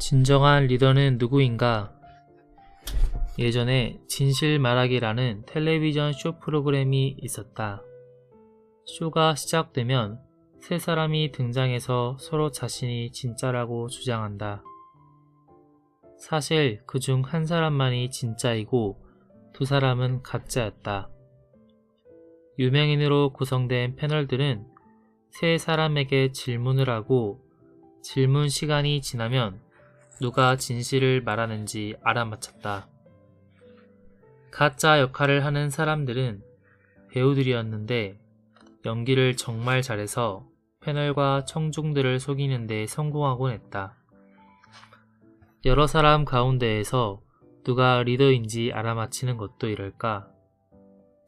진정한 리더는 누구인가? 예전에 진실 말하기라는 텔레비전 쇼 프로그램이 있었다. 쇼가 시작되면 세 사람이 등장해서 서로 자신이 진짜라고 주장한다. 사실 그중 한 사람만이 진짜이고 두 사람은 가짜였다. 유명인으로 구성된 패널들은 세 사람에게 질문을 하고 질문 시간이 지나면 누가 진실을 말하는지 알아맞혔다. 가짜 역할을 하는 사람들은 배우들이었는데 연기를 정말 잘해서 패널과 청중들을 속이는 데 성공하곤 했다. 여러 사람 가운데에서 누가 리더인지 알아맞히는 것도 이럴까?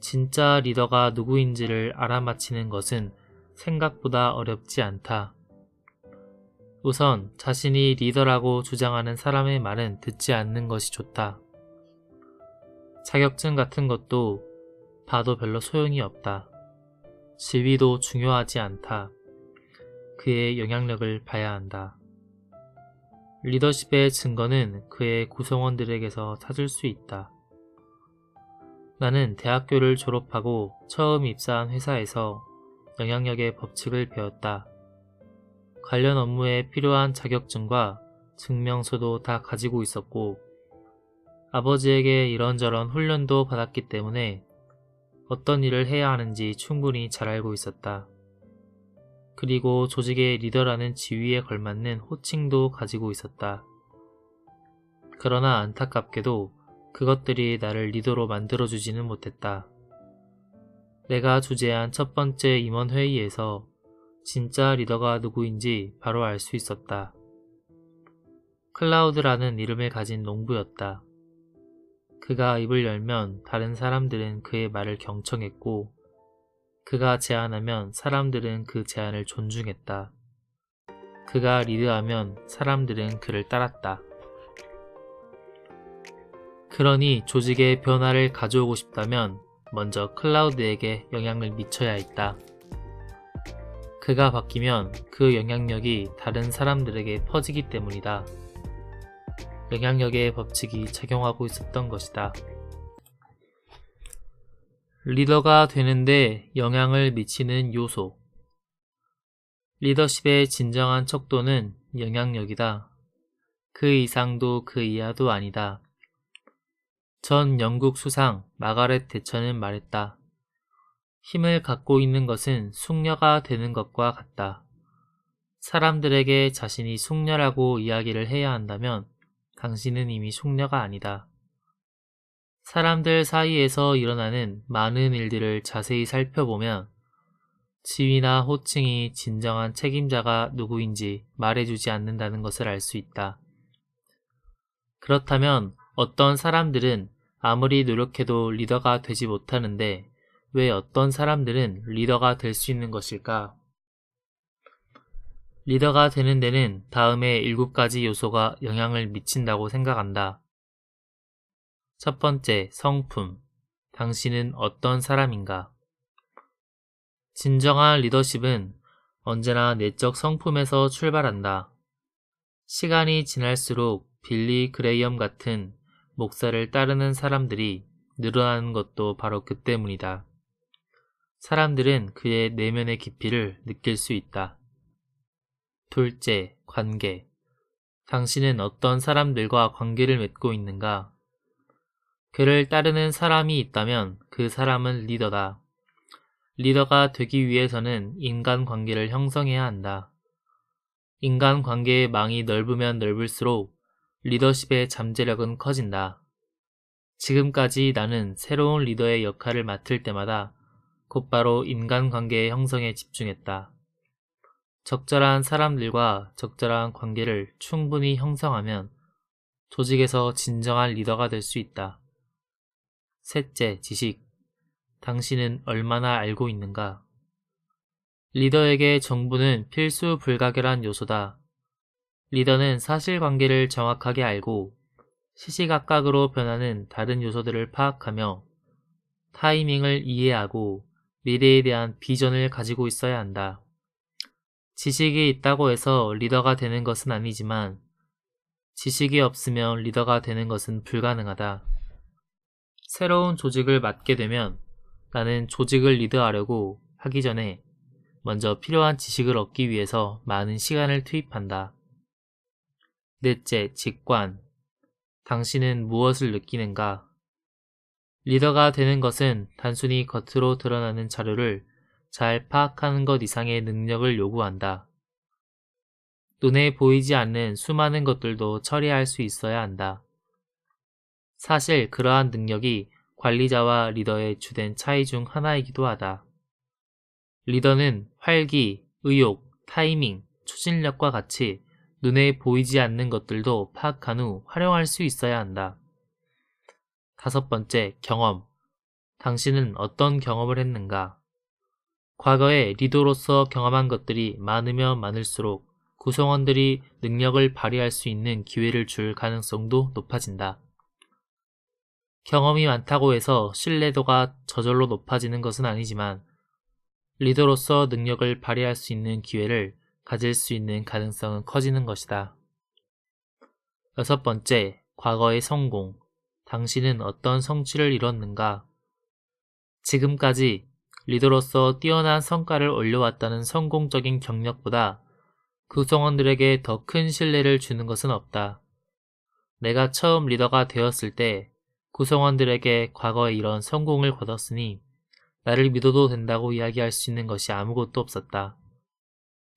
진짜 리더가 누구인지를 알아맞히는 것은 생각보다 어렵지 않다. 우선 자신이 리더라고 주장하는 사람의 말은 듣지 않는 것이 좋다. 자격증 같은 것도 봐도 별로 소용이 없다. 지위도 중요하지 않다. 그의 영향력을 봐야 한다. 리더십의 증거는 그의 구성원들에게서 찾을 수 있다. 나는 대학교를 졸업하고 처음 입사한 회사에서 영향력의 법칙을 배웠다. 관련 업무에 필요한 자격증과 증명서도 다 가지고 있었고 아버지에게 이런저런 훈련도 받았기 때문에 어떤 일을 해야 하는지 충분히 잘 알고 있었다. 그리고 조직의 리더라는 지위에 걸맞는 호칭도 가지고 있었다. 그러나 안타깝게도 그것들이 나를 리더로 만들어주지는 못했다. 내가 주재한 첫 번째 임원회의에서 진짜 리더가 누구인지 바로 알 수 있었다. 클라우드라는 이름을 가진 농부였다. 그가 입을 열면 다른 사람들은 그의 말을 경청했고 그가 제안하면 사람들은 그 제안을 존중했다. 그가 리드하면 사람들은 그를 따랐다. 그러니 조직의 변화를 가져오고 싶다면 먼저 클라우드에게 영향을 미쳐야 했다. 그가 바뀌면 그 영향력이 다른 사람들에게 퍼지기 때문이다. 영향력의 법칙이 작용하고 있었던 것이다. 리더가 되는데 영향을 미치는 요소. 리더십의 진정한 척도는 영향력이다. 그 이상도 그 이하도 아니다. 전 영국 수상 마가렛 대처는 말했다. 힘을 갖고 있는 것은 숙녀가 되는 것과 같다. 사람들에게 자신이 숙녀라고 이야기를 해야 한다면 당신은 이미 숙녀가 아니다. 사람들 사이에서 일어나는 많은 일들을 자세히 살펴보면 지위나 호칭이 진정한 책임자가 누구인지 말해주지 않는다는 것을 알 수 있다. 그렇다면 어떤 사람들은 아무리 노력해도 리더가 되지 못하는데 왜 어떤 사람들은 리더가 될 수 있는 것일까? 리더가 되는 데는 다음의 7가지 요소가 영향을 미친다고 생각한다. 첫 번째, 성품. 당신은 어떤 사람인가? 진정한 리더십은 언제나 내적 성품에서 출발한다. 시간이 지날수록 빌리 그레이엄 같은 목사를 따르는 사람들이 늘어나는 것도 바로 그 때문이다. 사람들은 그의 내면의 깊이를 느낄 수 있다. 둘째, 관계. 당신은 어떤 사람들과 관계를 맺고 있는가? 그를 따르는 사람이 있다면 그 사람은 리더다. 리더가 되기 위해서는 인간관계를 형성해야 한다. 인간관계의 망이 넓으면 넓을수록 리더십의 잠재력은 커진다. 지금까지 나는 새로운 리더의 역할을 맡을 때마다 곧바로 인간관계의 형성에 집중했다. 적절한 사람들과 적절한 관계를 충분히 형성하면 조직에서 진정한 리더가 될 수 있다. 셋째, 지식. 당신은 얼마나 알고 있는가? 리더에게 정보는 필수 불가결한 요소다. 리더는 사실관계를 정확하게 알고 시시각각으로 변하는 다른 요소들을 파악하며 타이밍을 이해하고 미래에 대한 비전을 가지고 있어야 한다. 지식이 있다고 해서 리더가 되는 것은 아니지만 지식이 없으면 리더가 되는 것은 불가능하다. 새로운 조직을 맡게 되면 나는 조직을 리드하려고 하기 전에 먼저 필요한 지식을 얻기 위해서 많은 시간을 투입한다. 넷째, 직관. 당신은 무엇을 느끼는가? 리더가 되는 것은 단순히 겉으로 드러나는 자료를 잘 파악하는 것 이상의 능력을 요구한다. 눈에 보이지 않는 수많은 것들도 처리할 수 있어야 한다. 사실 그러한 능력이 관리자와 리더의 주된 차이 중 하나이기도 하다. 리더는 활기, 의욕, 타이밍, 추진력과 같이 눈에 보이지 않는 것들도 파악한 후 활용할 수 있어야 한다. 다섯 번째, 경험. 당신은 어떤 경험을 했는가? 과거에 리더로서 경험한 것들이 많으면 많을수록 구성원들이 능력을 발휘할 수 있는 기회를 줄 가능성도 높아진다. 경험이 많다고 해서 신뢰도가 저절로 높아지는 것은 아니지만 리더로서 능력을 발휘할 수 있는 기회를 가질 수 있는 가능성은 커지는 것이다. 여섯 번째, 과거의 성공. 당신은 어떤 성취를 이뤘는가? 지금까지 리더로서 뛰어난 성과를 올려왔다는 성공적인 경력보다 구성원들에게 더 큰 신뢰를 주는 것은 없다. 내가 처음 리더가 되었을 때 구성원들에게 과거에 이런 성공을 거뒀으니 나를 믿어도 된다고 이야기할 수 있는 것이 아무것도 없었다.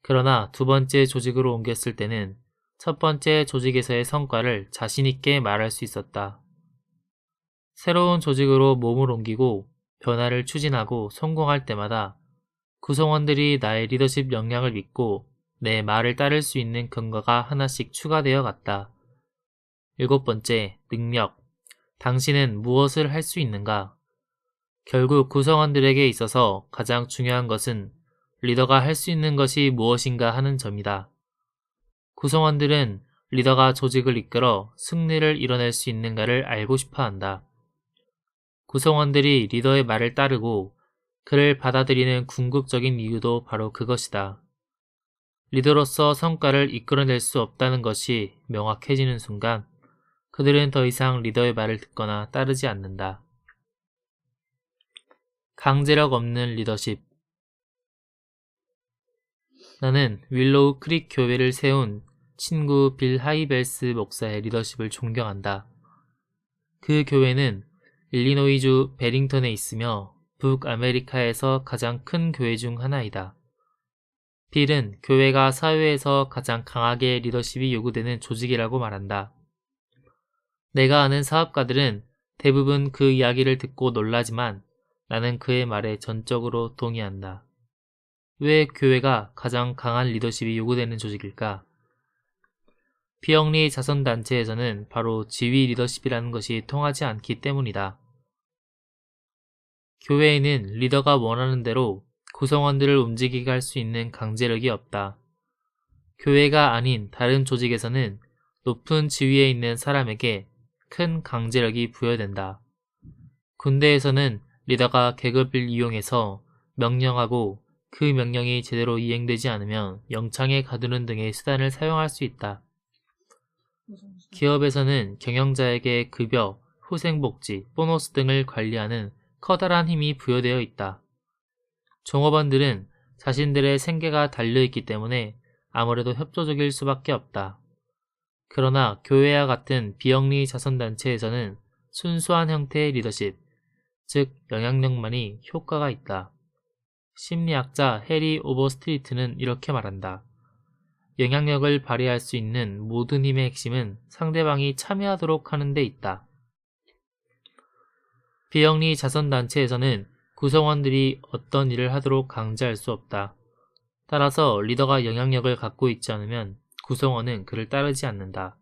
그러나 두 번째 조직으로 옮겼을 때는 첫 번째 조직에서의 성과를 자신있게 말할 수 있었다. 새로운 조직으로 몸을 옮기고 변화를 추진하고 성공할 때마다 구성원들이 나의 리더십 역량을 믿고 내 말을 따를 수 있는 근거가 하나씩 추가되어 갔다. 일곱 번째, 능력. 당신은 무엇을 할 수 있는가? 결국 구성원들에게 있어서 가장 중요한 것은 리더가 할 수 있는 것이 무엇인가 하는 점이다. 구성원들은 리더가 조직을 이끌어 승리를 이뤄낼 수 있는가를 알고 싶어 한다. 구성원들이 리더의 말을 따르고 그를 받아들이는 궁극적인 이유도 바로 그것이다. 리더로서 성과를 이끌어낼 수 없다는 것이 명확해지는 순간 그들은 더 이상 리더의 말을 듣거나 따르지 않는다. 강제력 없는 리더십. 나는 윌로우 크릭 교회를 세운 친구 빌 하이벨스 목사의 리더십을 존경한다. 그 교회는 일리노이주 베링턴에 있으며 북아메리카에서 가장 큰 교회 중 하나이다. 빌은 교회가 사회에서 가장 강하게 리더십이 요구되는 조직이라고 말한다. 내가 아는 사업가들은 대부분 그 이야기를 듣고 놀라지만 나는 그의 말에 전적으로 동의한다. 왜 교회가 가장 강한 리더십이 요구되는 조직일까? 비영리 자선단체에서는 바로 지휘 리더십이라는 것이 통하지 않기 때문이다. 교회에는 리더가 원하는 대로 구성원들을 움직이게 할 수 있는 강제력이 없다. 교회가 아닌 다른 조직에서는 높은 지위에 있는 사람에게 큰 강제력이 부여된다. 군대에서는 리더가 계급을 이용해서 명령하고 그 명령이 제대로 이행되지 않으면 영창에 가두는 등의 수단을 사용할 수 있다. 기업에서는 경영자에게 급여, 후생복지, 보너스 등을 관리하는 커다란 힘이 부여되어 있다. 종업원들은 자신들의 생계가 달려있기 때문에 아무래도 협조적일 수밖에 없다. 그러나 교회와 같은 비영리 자선단체에서는 순수한 형태의 리더십, 즉 영향력만이 효과가 있다. 심리학자 해리 오버스트리트는 이렇게 말한다. 영향력을 발휘할 수 있는 모든 힘의 핵심은 상대방이 참여하도록 하는 데 있다. 비영리 자선단체에서는 구성원들이 어떤 일을 하도록 강제할 수 없다. 따라서 리더가 영향력을 갖고 있지 않으면 구성원은 그를 따르지 않는다.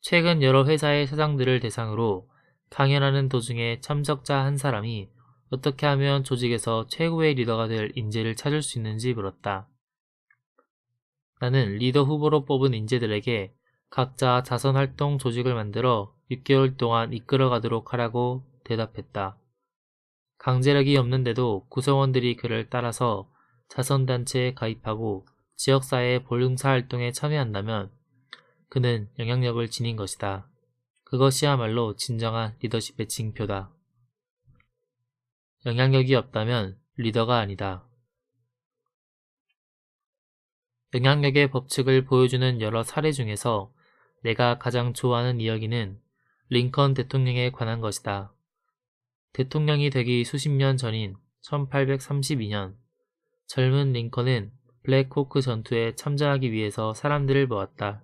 최근 여러 회사의 사장들을 대상으로 강연하는 도중에 참석자 한 사람이 어떻게 하면 조직에서 최고의 리더가 될 인재를 찾을 수 있는지 물었다. 나는 리더 후보로 뽑은 인재들에게 각자 자선활동 조직을 만들어 6개월 동안 이끌어가도록 하라고 대답했다. 강제력이 없는데도 구성원들이 그를 따라서 자선단체에 가입하고 지역사회 봉사활동에 참여한다면 그는 영향력을 지닌 것이다. 그것이야말로 진정한 리더십의 징표다. 영향력이 없다면 리더가 아니다. 영향력의 법칙을 보여주는 여러 사례 중에서 내가 가장 좋아하는 이야기는 링컨 대통령에 관한 것이다. 대통령이 되기 수십 년 전인 1832년, 젊은 링컨은 블랙호크 전투에 참전하기 위해서 사람들을 모았다.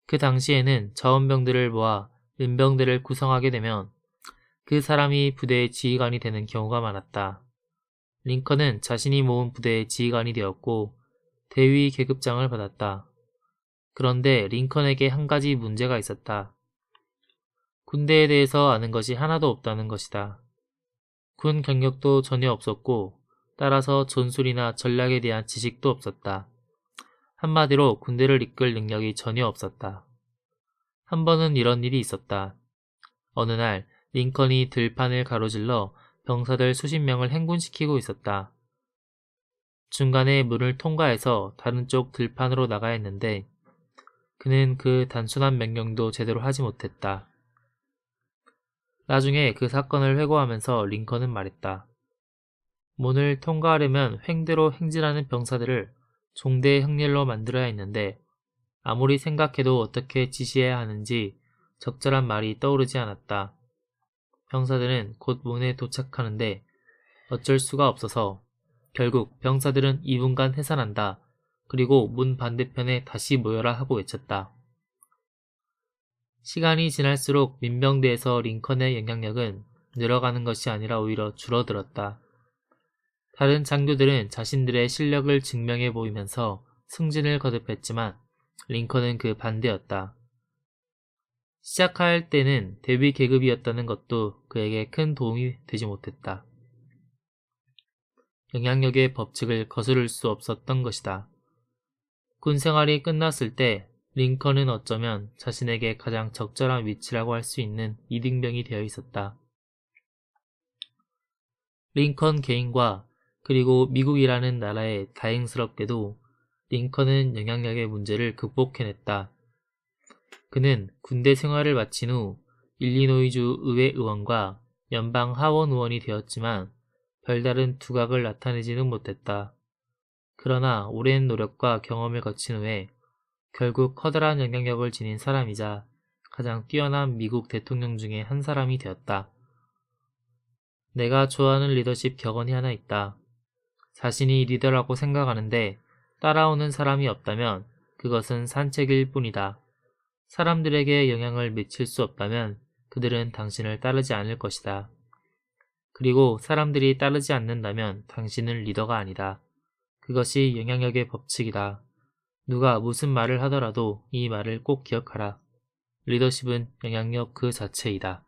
그 당시에는 저원병들을 모아 은병대를 구성하게 되면 그 사람이 부대의 지휘관이 되는 경우가 많았다. 링컨은 자신이 모은 부대의 지휘관이 되었고 대위 계급장을 받았다. 그런데 링컨에게 한 가지 문제가 있었다. 군대에 대해서 아는 것이 하나도 없다는 것이다. 군 경력도 전혀 없었고 따라서 전술이나 전략에 대한 지식도 없었다. 한마디로 군대를 이끌 능력이 전혀 없었다. 한 번은 이런 일이 있었다. 어느 날 링컨이 들판을 가로질러 병사들 수십 명을 행군시키고 있었다. 중간에 문을 통과해서 다른 쪽 들판으로 나가야 했는데 그는 그 단순한 명령도 제대로 하지 못했다. 나중에 그 사건을 회고하면서 링컨은 말했다. 문을 통과하려면 횡대로 행진하는 병사들을 종대의 행렬로 만들어야 했는데 아무리 생각해도 어떻게 지시해야 하는지 적절한 말이 떠오르지 않았다. 병사들은 곧 문에 도착하는데 어쩔 수가 없어서 결국 병사들은 2분간 해산한다. 그리고 문 반대편에 다시 모여라 하고 외쳤다. 시간이 지날수록 민병대에서 링컨의 영향력은 늘어가는 것이 아니라 오히려 줄어들었다. 다른 장교들은 자신들의 실력을 증명해 보이면서 승진을 거듭했지만 링컨은 그 반대였다. 시작할 때는 대위 계급이었다는 것도 그에게 큰 도움이 되지 못했다. 영향력의 법칙을 거스를 수 없었던 것이다. 군 생활이 끝났을 때 링컨은 어쩌면 자신에게 가장 적절한 위치라고 할 수 있는 이등병이 되어 있었다. 링컨 개인과 그리고 미국이라는 나라에 다행스럽게도 링컨은 영향력의 문제를 극복해냈다. 그는 군대 생활을 마친 후 일리노이주 의회 의원과 연방 하원 의원이 되었지만 별다른 두각을 나타내지는 못했다. 그러나 오랜 노력과 경험을 거친 후에 결국 커다란 영향력을 지닌 사람이자 가장 뛰어난 미국 대통령 중에 한 사람이 되었다. 내가 좋아하는 리더십 격언이 하나 있다. 자신이 리더라고 생각하는데 따라오는 사람이 없다면 그것은 산책일 뿐이다. 사람들에게 영향을 미칠 수 없다면 그들은 당신을 따르지 않을 것이다. 그리고 사람들이 따르지 않는다면 당신은 리더가 아니다. 그것이 영향력의 법칙이다. 누가 무슨 말을 하더라도 이 말을 꼭 기억하라. 리더십은 영향력 그 자체이다.